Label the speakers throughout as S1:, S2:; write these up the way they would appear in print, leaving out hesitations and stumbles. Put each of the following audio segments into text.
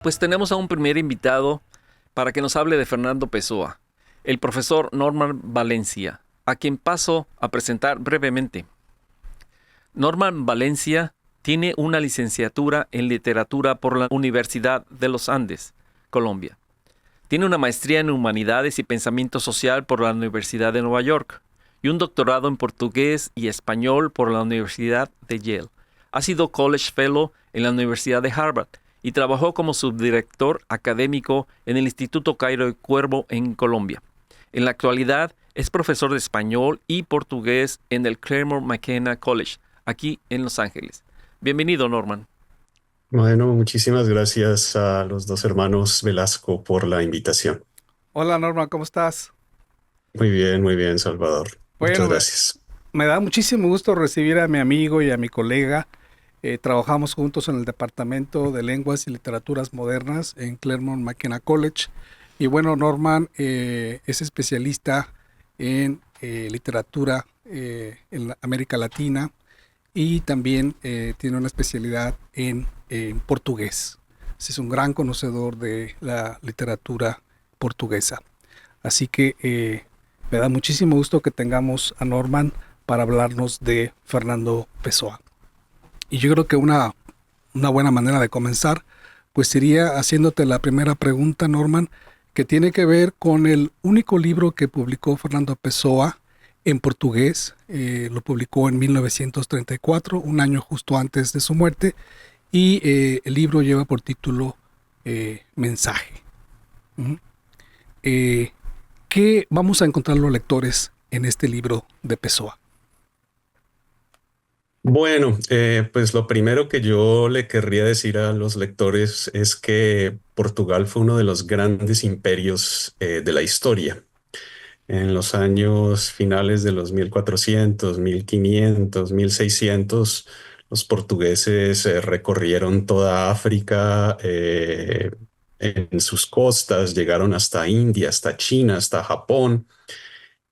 S1: Pues tenemos a un primer invitado para que nos hable de Fernando Pessoa, el profesor Norman Valencia, a quien paso a presentar brevemente. Norman Valencia tiene una licenciatura en literatura por la Universidad de los Andes, Colombia. Tiene una maestría en Humanidades y Pensamiento Social por la Universidad de Nueva York y un doctorado en portugués y español por la Universidad de Yale. Ha sido College Fellow en la Universidad de Harvard y trabajó como subdirector académico en el Instituto Cairo y Cuervo en Colombia. En la actualidad es profesor de español y portugués en el Claremont McKenna College, aquí en Los Ángeles. Bienvenido, Norman.
S2: Bueno, muchísimas gracias a los dos hermanos Velasco por la invitación.
S3: Hola Norma, ¿cómo estás?
S2: Muy bien, Salvador. Muchas
S3: Bueno,
S2: gracias.
S3: me da muchísimo gusto recibir a mi amigo y a mi colega. Trabajamos juntos en el Departamento de Lenguas y Literaturas Modernas en Claremont McKenna College. Y bueno, Norman es especialista en literatura en América Latina y también tiene una especialidad en portugués. Es un gran conocedor de la literatura portuguesa. Así que me da muchísimo gusto que tengamos a Norman para hablarnos de Fernando Pessoa. Y yo creo que una buena manera de comenzar pues sería haciéndote la primera pregunta, Norman, que tiene que ver con el único libro que publicó Fernando Pessoa en portugués. Lo publicó en 1934, un año justo antes de su muerte, y el libro lleva por título Mensaje. ¿Mm? Eh, ¿Qué vamos a encontrar los lectores en este libro de Pessoa?
S2: Bueno, pues lo primero que yo le querría decir a los lectores es que Portugal fue uno de los grandes imperios de la historia. En los años finales de los 1400, 1500, 1600, los portugueses recorrieron toda África en sus costas, llegaron hasta India, hasta China, hasta Japón.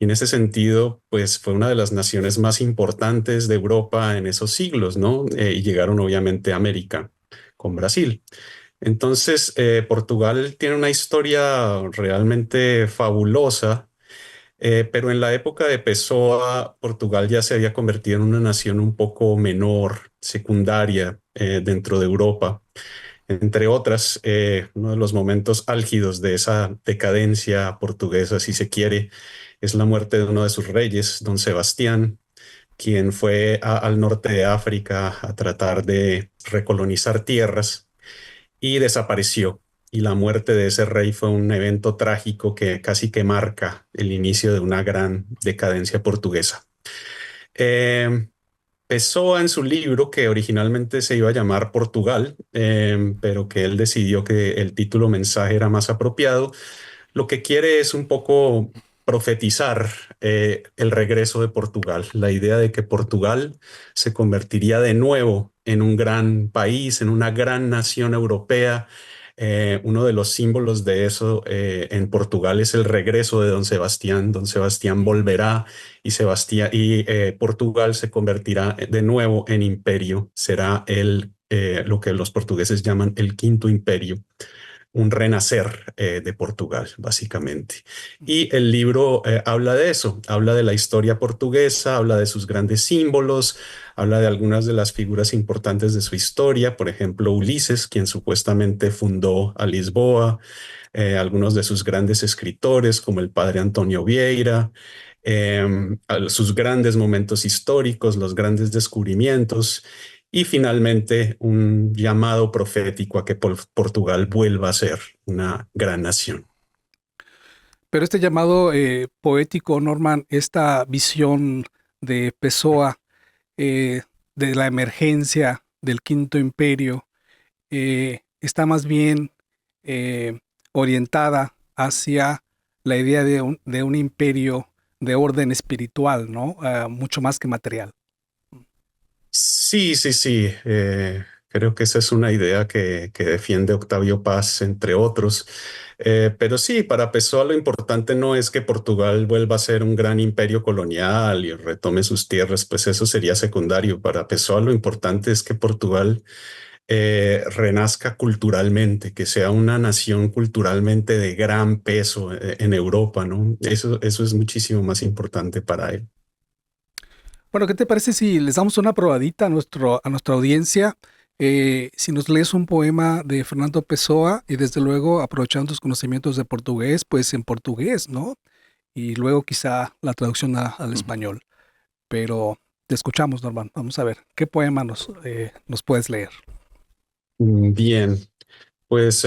S2: Y en ese sentido, pues fue una de las naciones más importantes de Europa en esos siglos, ¿no? Y llegaron obviamente a América con Brasil. Entonces, Portugal tiene una historia realmente fabulosa, pero en la época de Pessoa, Portugal ya se había convertido en una nación un poco menor, secundaria, dentro de Europa. Entre otras, uno de los momentos álgidos de esa decadencia portuguesa, si se quiere, es la muerte de uno de sus reyes, don Sebastián, quien fue al norte de África a tratar de recolonizar tierras y desapareció. Y la muerte de ese rey fue un evento trágico que casi que marca el inicio de una gran decadencia portuguesa. Eh, Pessoa en su libro, que originalmente se iba a llamar Portugal, pero que él decidió que el título mensaje era más apropiado, lo que quiere es un poco profetizar el regreso de Portugal, la idea de que Portugal se convertiría de nuevo en un gran país, en una gran nación europea. Uno de los símbolos de eso en Portugal es el regreso de don Sebastián. Don Sebastián volverá y, Portugal se convertirá de nuevo en imperio. Será lo que los portugueses llaman el quinto imperio, un renacer de Portugal, básicamente. Y el libro habla de eso, habla de la historia portuguesa, habla de sus grandes símbolos, habla de algunas de las figuras importantes de su historia, por ejemplo, Ulises, quien supuestamente fundó a Lisboa, algunos de sus grandes escritores, como el padre Antonio Vieira, sus grandes momentos históricos, los grandes descubrimientos y finalmente un llamado profético a que Portugal vuelva a ser una gran nación.
S3: Pero este llamado poético, Norman, esta visión de Pessoa de la emergencia del Quinto Imperio, está más bien eh, orientada hacia la idea de un imperio de orden espiritual, ¿no? Mucho más que material.
S2: Sí, sí, sí. Creo que esa es una idea que defiende Octavio Paz, entre otros. Pero sí, para Pessoa lo importante no es que Portugal vuelva a ser un gran imperio colonial y retome sus tierras, pues eso sería secundario. Para Pessoa lo importante es que Portugal renazca culturalmente, que sea una nación culturalmente de gran peso en Europa, ¿no? Eso es muchísimo más importante para él.
S3: Bueno, ¿qué te parece si les damos una probadita a nuestra audiencia? Si nos lees un poema de Fernando Pessoa y desde luego aprovechando tus conocimientos de portugués, pues en portugués, ¿no? Y luego quizá la traducción al
S1: Ujú.
S3: español. Pero te escuchamos, Norman. Vamos a ver, ¿qué poema nos puedes leer?
S2: Bien, pues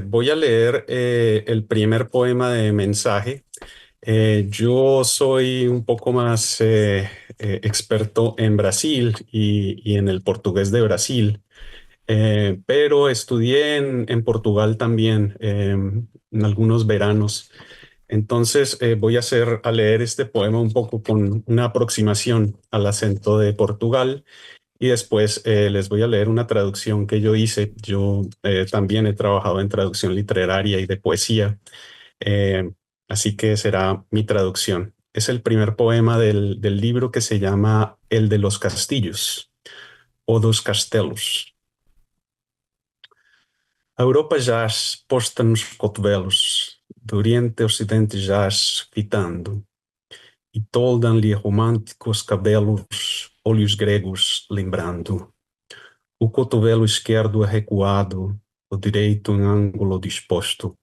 S2: voy a leer el primer poema de Mensaje. Yo soy un poco más experto en Brasil y en el portugués de Brasil. Pero estudié en Portugal también en algunos veranos. Entonces voy a leer este poema un poco con una aproximación al acento de Portugal y después les voy a leer una traducción que yo hice. Yo también he trabajado en traducción literaria y de poesía, eh, así que será mi traducción. Es el primer poema del libro que se llama El de los Castillos o dos Castelos. A Europa jaz posta nos cotovelos, de Oriente a Ocidente jaz fitando, e toldam-lhe românticos cabelos, olhos gregos lembrando. O cotovelo esquerdo é recuado, o direito em ângulo disposto.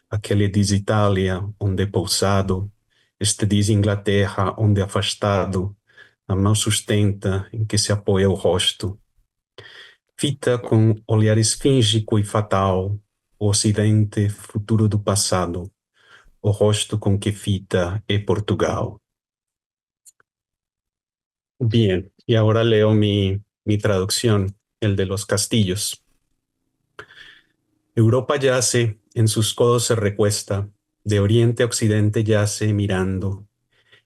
S2: Aquele diz Itália, onde é pousado, este diz Inglaterra, onde é afastado, a mão sustenta em que se apoia o rosto. Fita com olhar esfíngico e fatal, o ocidente, futuro do passado, o rosto com que fita é Portugal. Bien, y ahora leo mi traducción, el de los castillos. Europa yace, en sus codos se recuesta, de oriente a occidente yace mirando,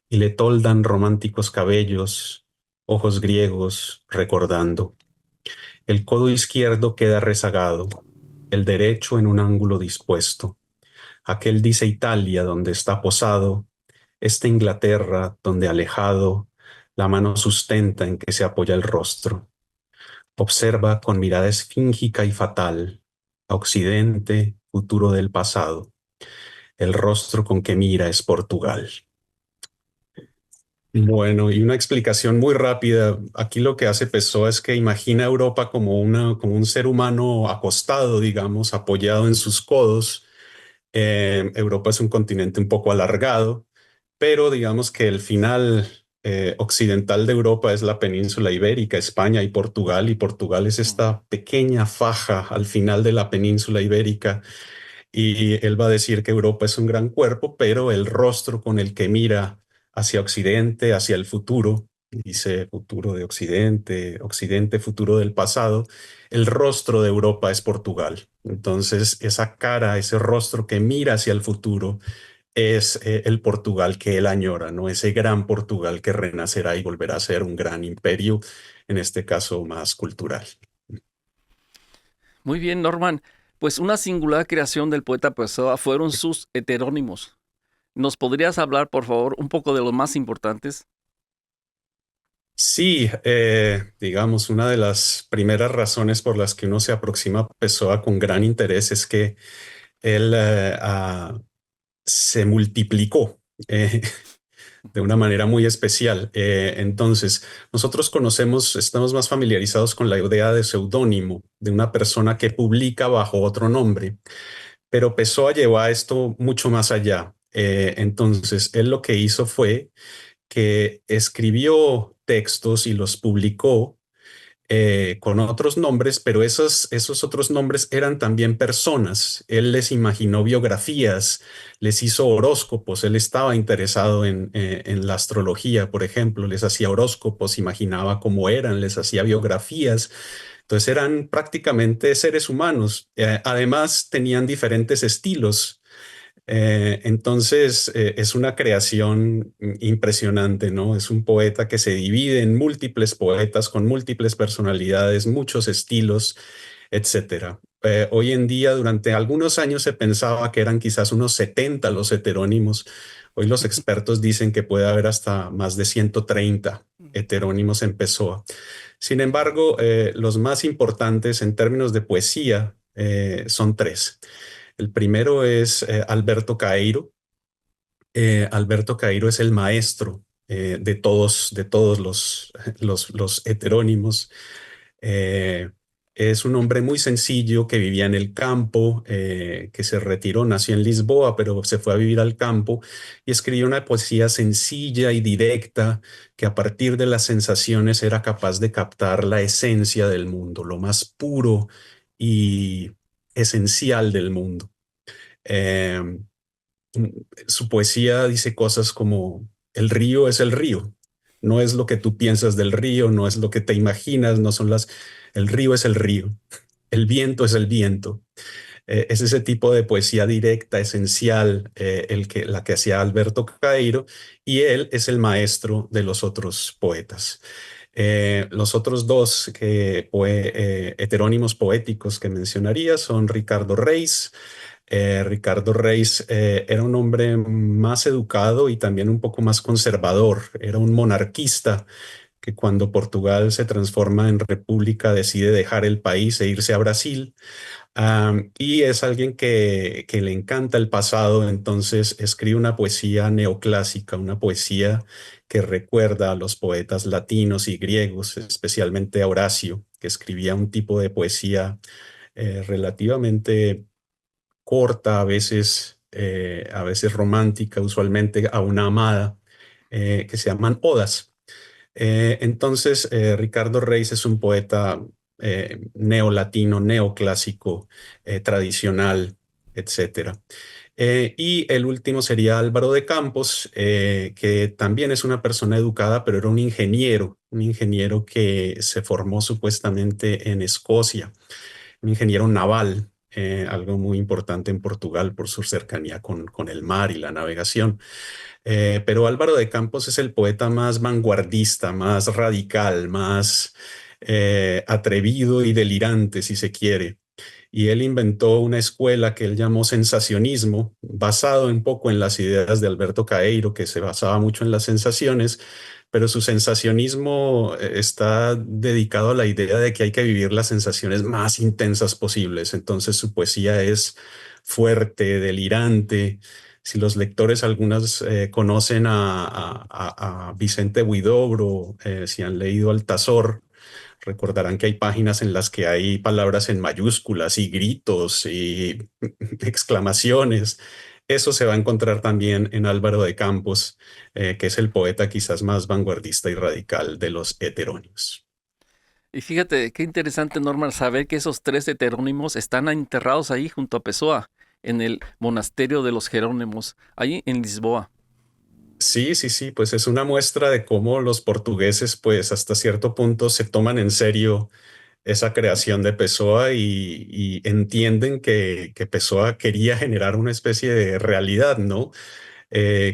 S2: y le toldan románticos cabellos, ojos griegos recordando. El codo izquierdo queda rezagado, el derecho en un ángulo dispuesto. Aquel dice Italia donde está posado, esta Inglaterra donde alejado, la mano sustenta en que se apoya el rostro. Observa con mirada esfíngica y fatal, a occidente, futuro del pasado. El rostro con que mira es Portugal. Bueno, y una explicación muy rápida. Aquí lo que hace Pessoa es que imagina a Europa como un ser humano acostado, digamos, apoyado en sus codos. Europa es un continente un poco alargado, pero digamos que el final occidental de Europa es la península ibérica, España y Portugal es esta pequeña faja al final de la península ibérica. Y él va a decir que Europa es un gran cuerpo, pero el rostro con el que mira hacia Occidente, hacia el futuro, dice futuro de Occidente, Occidente, futuro del pasado, el rostro de Europa es Portugal. Entonces, esa cara, ese rostro que mira hacia el futuro es el Portugal que él añora, ¿no? Ese gran Portugal que renacerá y volverá a ser un gran imperio, en este caso más cultural.
S1: Muy bien, Norman. Pues una singular creación del poeta Pessoa fueron sus heterónimos. ¿Nos podrías hablar, por favor, un poco de los más importantes?
S2: Sí, digamos, una de las primeras razones por las que uno se aproxima a Pessoa con gran interés es que él se multiplicó de una manera muy especial. Entonces, nosotros estamos más familiarizados con la idea de seudónimo, de una persona que publica bajo otro nombre, pero Pessoa llevó a esto mucho más allá. Entonces, él lo que hizo fue que escribió textos y los publicó con otros nombres, pero esos otros nombres eran también personas. Él les imaginó biografías, les hizo horóscopos. Él estaba interesado en la astrología, por ejemplo, les hacía horóscopos, imaginaba cómo eran, les hacía biografías. Entonces eran prácticamente seres humanos. Además, tenían diferentes estilos. Entonces, es una creación impresionante, ¿no? Es un poeta que se divide en múltiples poetas con múltiples personalidades, muchos estilos, etcétera. Hoy en día, durante algunos años se pensaba que eran quizás unos 70 los heterónimos. Hoy los expertos dicen que puede haber hasta más de 130. heterónimos en Pessoa. Sin embargo, los más importantes en términos de poesía son tres. El primero es Alberto Caeiro. Alberto Caeiro es el maestro de todos los heterónimos. Eh, es un hombre muy sencillo que vivía en el campo, que se retiró, nació en Lisboa, pero se fue a vivir al campo y escribió una poesía sencilla y directa que a partir de las sensaciones era capaz de captar la esencia del mundo, lo más puro y esencial del mundo. Eh, Su poesía dice cosas como el río es el río, no es lo que tú piensas del río, no es lo que te imaginas, no son las... El río es el río, el viento es el viento. Es ese tipo de poesía directa, esencial, la que hacía Alberto Caeiro, y él es el maestro de los otros poetas. Los otros dos heterónimos poéticos que mencionaría son Ricardo Reis. Ricardo Reis era un hombre más educado y también un poco más conservador. Era un monarquista que cuando Portugal se transforma en república decide dejar el país e irse a Brasil. Y es alguien que le encanta el pasado, entonces escribe una poesía neoclásica, una poesía que recuerda a los poetas latinos y griegos, especialmente a Horacio, que escribía un tipo de poesía relativamente corta, a veces romántica, usualmente a una amada, que se llaman odas. Entonces, Ricardo Reis es un poeta neolatino, neoclásico, tradicional, etcétera. Y el último sería Álvaro de Campos, que también es una persona educada, pero era un ingeniero que se formó supuestamente en Escocia, un ingeniero naval, algo muy importante en Portugal por su cercanía con el mar y la navegación. Pero Álvaro de Campos es el poeta más vanguardista, más radical, más atrevido y delirante, si se quiere. Y él inventó una escuela que él llamó sensacionismo, basado un poco en las ideas de Alberto Caeiro, que se basaba mucho en las sensaciones, pero su sensacionismo está dedicado a la idea de que hay que vivir las sensaciones más intensas posibles. Entonces su poesía es fuerte, delirante. Si los lectores algunas conocen a Vicente Huidobro, si han leído Altazor, recordarán que hay páginas en las que hay palabras en mayúsculas y gritos y exclamaciones. Eso se va a encontrar también en Álvaro de Campos, que es el poeta quizás más vanguardista y radical de los heterónimos.
S1: Y fíjate, qué interesante, Norman, saber que esos tres heterónimos están enterrados ahí junto a Pessoa, en el monasterio de los Jerónimos, ahí en Lisboa.
S2: Sí, sí, sí, pues es una muestra de cómo los portugueses, pues hasta cierto punto se toman en serio esa creación de Pessoa y entienden que Pessoa quería generar una especie de realidad, ¿no?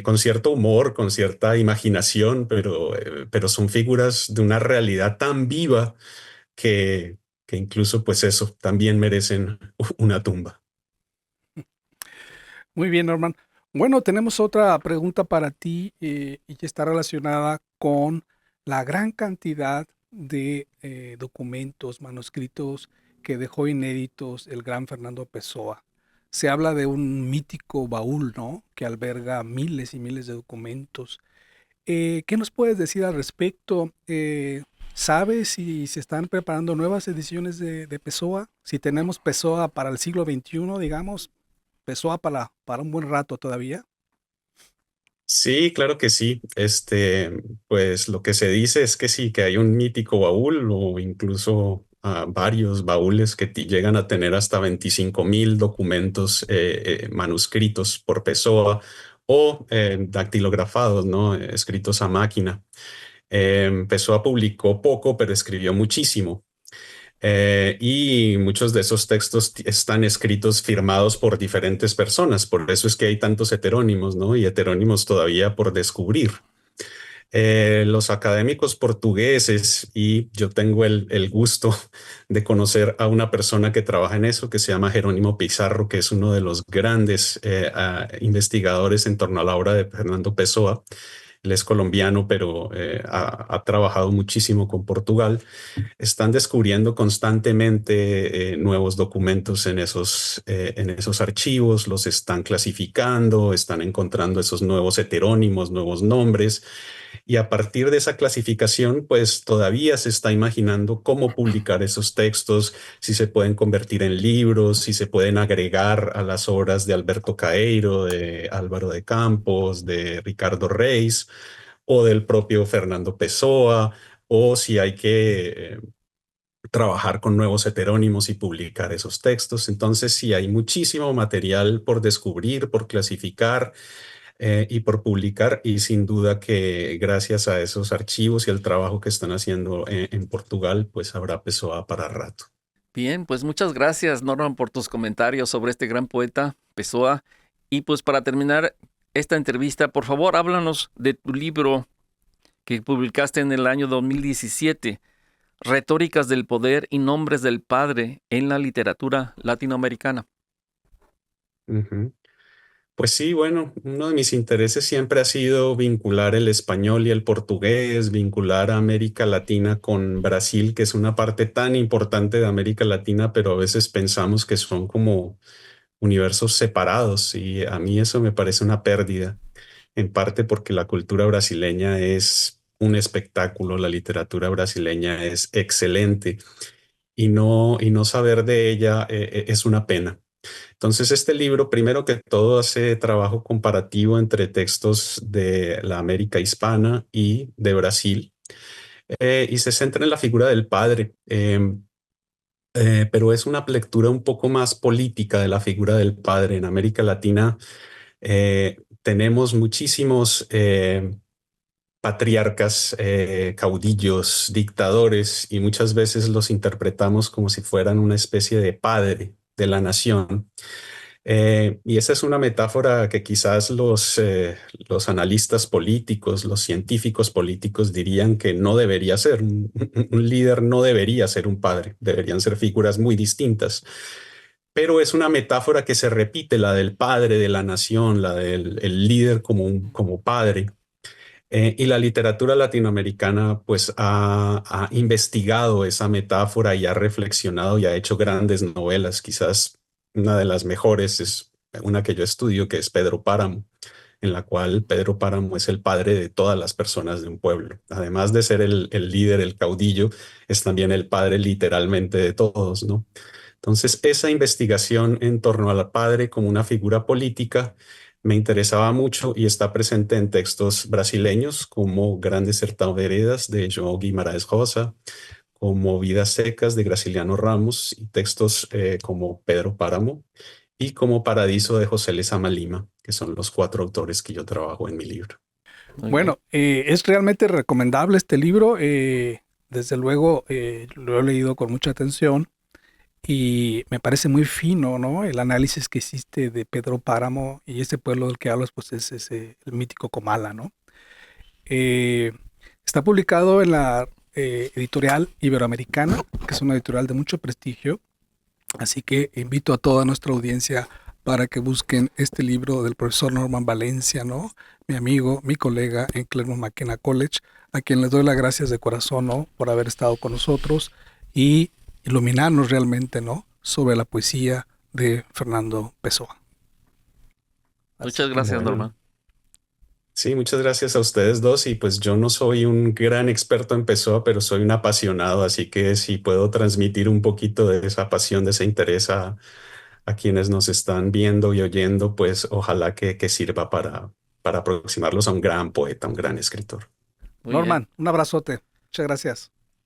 S2: Con cierto humor, con cierta imaginación, pero son figuras de una realidad tan viva que incluso, pues eso, también merecen una tumba.
S3: Muy bien, Norman. Bueno, tenemos otra pregunta para ti y que está relacionada con la gran cantidad de documentos, manuscritos que dejó inéditos el gran Fernando Pessoa. Se habla de un mítico baúl, ¿no? Que alberga miles y miles de documentos. ¿Qué nos puedes decir al respecto? ¿Sabes si se están preparando nuevas ediciones de Pessoa? Si tenemos Pessoa para el siglo XXI, digamos, Pessoa para un buen rato todavía.
S2: Sí, claro que sí. Pues lo que se dice es que sí, que hay un mítico baúl o incluso varios baúles que llegan a tener hasta 25.000 documentos manuscritos por Pessoa o dactilografados, ¿no? Escritos a máquina. Pessoa publicó poco, pero escribió muchísimo. Y muchos de esos textos están escritos, firmados por diferentes personas. Por eso es que hay tantos heterónimos, ¿no? Y heterónimos todavía por descubrir. Los académicos portugueses, y yo tengo el gusto de conocer a una persona que trabaja en eso, que se llama Jerónimo Pizarro, que es uno de los grandes investigadores en torno a la obra de Fernando Pessoa. Él es colombiano, pero ha trabajado muchísimo con Portugal. Están descubriendo constantemente nuevos documentos en esos archivos, los están clasificando, están encontrando esos nuevos heterónimos, nuevos nombres. Y a partir de esa clasificación, pues todavía se está imaginando cómo publicar esos textos, si se pueden convertir en libros, si se pueden agregar a las obras de Alberto Caeiro, de Álvaro de Campos, de Ricardo Reis o del propio Fernando Pessoa, o si hay que trabajar con nuevos heterónimos y publicar esos textos. Entonces, sí, hay muchísimo material por descubrir, por clasificar y por publicar, y sin duda que gracias a esos archivos y al trabajo que están haciendo en Portugal, pues habrá Pessoa para rato.
S1: Bien, pues muchas gracias, Norman, por tus comentarios sobre este gran poeta, Pessoa. Y pues para terminar esta entrevista, por favor, háblanos de tu libro que publicaste en el año 2017, Retóricas del Poder y Nombres del Padre en la Literatura Latinoamericana.
S2: Ujú. Pues sí, bueno, uno de mis intereses siempre ha sido vincular el español y el portugués, vincular a América Latina con Brasil, que es una parte tan importante de América Latina, pero a veces pensamos que son como universos separados, y a mí eso me parece una pérdida, en parte porque la cultura brasileña es un espectáculo, la literatura brasileña es excelente, y no saber de ella es una pena. Entonces, este libro, primero que todo, hace trabajo comparativo entre textos de la América hispana y de Brasil, y se centra en la figura del padre, pero es una lectura un poco más política de la figura del padre. En América Latina tenemos muchísimos patriarcas, caudillos, dictadores, y muchas veces los interpretamos como si fueran una especie de padre de la nación. Y esa es una metáfora que quizás los analistas políticos, los científicos políticos dirían que no debería ser. Un líder no debería ser un padre, deberían ser figuras muy distintas. Pero es una metáfora que se repite, la del padre de la nación, la del el líder como padre. Y la literatura latinoamericana pues ha investigado esa metáfora y ha reflexionado y ha hecho grandes novelas. Quizás una de las mejores es una que yo estudio, que es Pedro Páramo, en la cual Pedro Páramo es el padre de todas las personas de un pueblo. Además de ser el líder, el caudillo, es también el padre literalmente de todos, ¿no? Entonces, esa investigación en torno al padre como una figura política me interesaba mucho, y está presente en textos brasileños como Grandes Sertão-Veredas de João Guimarães Rosa, como Vidas Secas de Graciliano Ramos, y textos como Pedro Páramo y como Paradiso de José Lezama Lima, que son los 4 autores que yo trabajo en mi libro.
S1: Muy bien.
S3: Bueno, es realmente recomendable este libro. Desde luego, lo he leído con mucha atención y me parece muy fino, ¿no? El análisis que hiciste de Pedro Páramo, y ese pueblo del que hablas, pues es el mítico Comala, ¿no? Eh, Está publicado en la editorial Iberoamericana, que es una editorial de mucho prestigio. Así que invito a toda nuestra audiencia para que busquen este libro del profesor Norman Valencia, ¿no? Mi amigo, mi colega en Claremont McKenna College, a quien les doy las gracias de corazón, ¿no? Por haber estado con nosotros y iluminarnos realmente, ¿no? Sobre la poesía de Fernando Pessoa.
S1: Muchas gracias,
S2: Bueno.
S1: Norman.
S2: Sí, muchas gracias a ustedes dos. Y pues yo no soy un gran experto en Pessoa, pero soy un apasionado, así que si puedo transmitir un poquito de esa pasión, de ese interés a quienes nos están viendo y oyendo, pues ojalá que sirva para aproximarlos a un gran poeta, un gran escritor.
S1: Muy bien.
S3: Norman, un abrazote. Muchas gracias.